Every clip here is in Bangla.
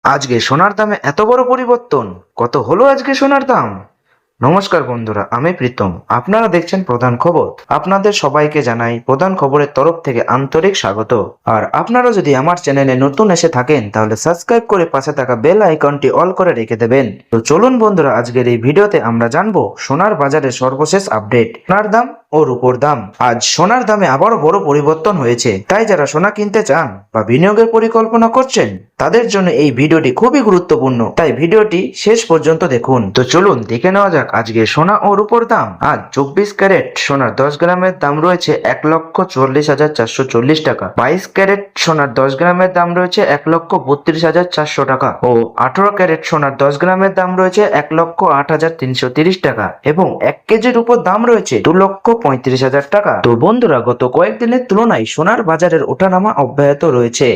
আজকে সোনার দামে এত বড় পরিবর্তন, কত হলো আজকে সোনার দাম? নমস্কার বন্ধুরা, আমি প্রীতম। আপনারা দেখছেন প্রধান খবর। আপনাদের সবাইকে জানাই প্রধান খবরের তরফ থেকে আন্তরিক স্বাগত। আর আপনারা যদি আমার চ্যানেলে নতুন এসে থাকেন তাহলে সাবস্ক্রাইব করে পাশে থাকা বেল আইকনটি অল করে রেখে দেবেন। তো চলুন বন্ধুরা, আজকের এই ভিডিওতে আমরা জানবো সোনার বাজারের সর্বশেষ আপডেট, সোনার দাম ও রূপোর দাম। আজ সোনার দামে আবারও বড় পরিবর্তন হয়েছে, তাই যারা সোনা কিনতে চান বা বিনিয়োগের পরিকল্পনা করছেন তাদের জন্য এই ভিডিওটি খুবই গুরুত্বপূর্ণ, তাই ভিডিওটি শেষ পর্যন্ত দেখুন। তো চলুন দেখে নেওয়া যাক আজকে সোনা ও রূপোর দাম। আজ 24 ক্যারেট সোনার 10 গ্রামের দাম রয়েছে 1,40,440 টাকা। 22 ক্যারেট সোনার 10 গ্রামের দাম রয়েছে 1,32,400 টাকা ও 18 ক্যারেট সোনার 10 গ্রামের দাম রয়েছে 1,08,330 টাকা এবং 1 কেজির উপর দাম রয়েছে 2,35,000 টাকা। তো বন্ধুরা, গত কয়েকদিনের তুলনায় সোনার বাজারের ওঠানামা অব্যাহত রয়েছে।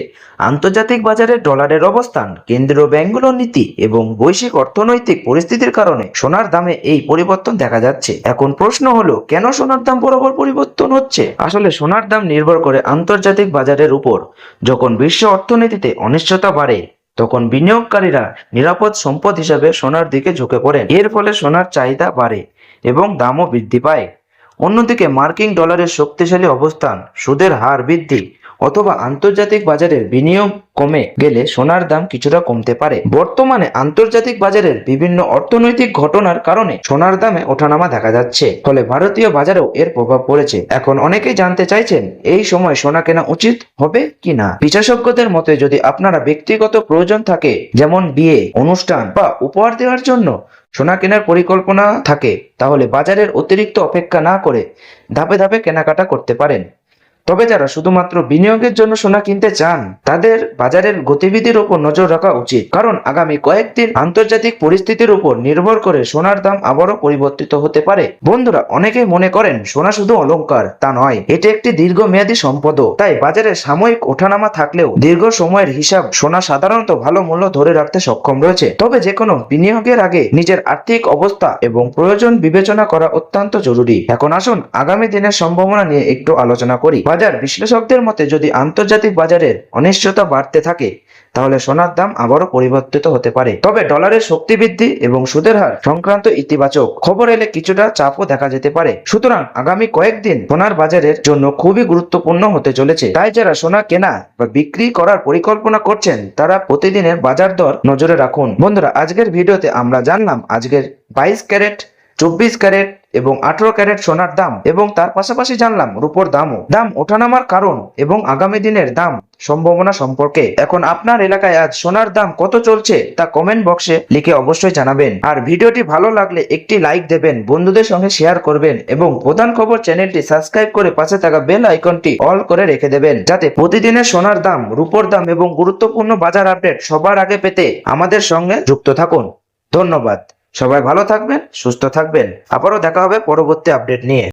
আন্তর্জাতিক বাজারে ডলারের অবস্থান, কেন্দ্রীয় ব্যাংকগুলোর নীতি এবং বৈশ্বিক অর্থনৈতিক পরিস্থিতির কারণে সোনার দামে এই পরিবর্তন দেখা যাচ্ছে। এখন প্রশ্ন হলো, কেন সোনার দাম বরাবর পরিবর্তন হচ্ছে? আসলে সোনার দাম নির্ভর করে আন্তর্জাতিক বাজারের উপর। যখন বিশ্ব অর্থনীতিতে অনিশ্চয়তা বাড়ে তখন বিনিয়োগকারীরা নিরাপদ সম্পদ হিসাবে সোনার দিকে ঝুঁকে পড়েন। এর ফলে সোনার চাহিদা বাড়ে এবং দামও বৃদ্ধি পায়। অন্যদিকে মার্কিন ডলারের শক্তিশালী অবস্থান, সুদের হার বৃদ্ধি অথবা আন্তর্জাতিক বাজারের বিনিয়োগ কমে গেলে সোনার দাম কিছুটা কমতে পারে। বর্তমানে আন্তর্জাতিক বাজারের বিভিন্ন অর্থনৈতিক ঘটনার কারণে সোনার দামে ওঠানামা দেখা যাচ্ছে, ফলে ভারতীয় বাজারেও এর প্রভাব পড়েছে। এখন অনেকেই জানতে চাইছেন এই সময় সোনা কেনা উচিত হবে কিনা। বিশেষজ্ঞদের মতে, যদি আপনারা ব্যক্তিগত প্রয়োজন থাকে, যেমন বিয়ে, অনুষ্ঠান বা উপহার দেওয়ার জন্য সোনা কেনার পরিকল্পনা থাকে, তাহলে বাজারের অতিরিক্ত অপেক্ষা না করে ধাপে ধাপে কেনাকাটা করতে পারেন। তবে যারা শুধুমাত্র বিনিয়োগের জন্য সোনা কিনতে চান তাদের বাজারের গতিবিধির উপর নজর রাখা উচিত, কারণ আগামী কয়েকদিন আন্তর্জাতিক পরিস্থিতির উপর নির্ভর করে সোনার দাম আবারও পরিবর্তিত হতে পারে। বন্ধুরা, অনেকেই মনে করেন সোনা শুধু অলংকার, তা নয়, এটি একটি দীর্ঘমেয়াদী সম্পদও। তাই বাজারে সাময়িক ওঠানামা থাকলেও দীর্ঘ সময়ের হিসাব সোনা সাধারণত ভালো মূল্য ধরে রাখতে সক্ষম রয়েছে। তবে যে কোনো বিনিয়োগের আগে নিজের আর্থিক অবস্থা এবং প্রয়োজন বিবেচনা করা অত্যন্ত জরুরি। এখন আসুন আগামী দিনের সম্ভাবনা নিয়ে একটু আলোচনা করি। বাজার বিশ্লেষকদের মতে, যদি আন্তর্জাতিক বাজারের অনিশ্চয়তা বাড়তে থাকে তাহলে সোনার দাম আবারও পরিবর্তিত হতে পারে। তবে ডলারের শক্তি বৃদ্ধি এবং সুদের হার সংক্রান্ত ইতিবাচক খবর এলে কিছুটা চাপও দেখা যেতে পারে। সুতরাং আগামী কয়েকদিন সোনার বাজারের জন্য খুবই গুরুত্বপূর্ণ হতে চলেছে। তাই যারা সোনা কেনা বা বিক্রি করার পরিকল্পনা করছেন তারা প্রতিদিনের বাজার দর নজরে রাখুন। বন্ধুরা, আজকের ভিডিওতে আমরা জানলাম আজকের 22 ক্যারেট, 24 ক্যারেট এবং 18 ক্যারেট সোনার দাম এবং তার পাশাপাশি জানলাম রূপোর দাম ওঠানামার কারণ এবং আগামী দিনের দাম সম্ভাবনা সম্পর্কে। এখন আপনার এলাকায় আজ সোনার দাম কত চলছে তা কমেন্ট বক্সে লিখে অবশ্যই জানাবেন। আর ভিডিওটি ভালো লাগলে একটি লাইক দেবেন, বন্ধুদের সঙ্গে শেয়ার করবেন এবং প্রধান খবর চ্যানেলটি সাবস্ক্রাইব করে পাশে থাকা বেল আইকনটি অল করে রেখে দেবেন, যাতে প্রতিদিনের সোনার দাম, রূপোর দাম এবং গুরুত্বপূর্ণ বাজার আপডেট সবার আগে পেতে আমাদের সঙ্গে যুক্ত থাকুন। ধন্যবাদ। সবাই ভালো থাকবেন, সুস্থ থাকবেন। আবারও দেখা হবে পরবর্তী আপডেট নিয়ে।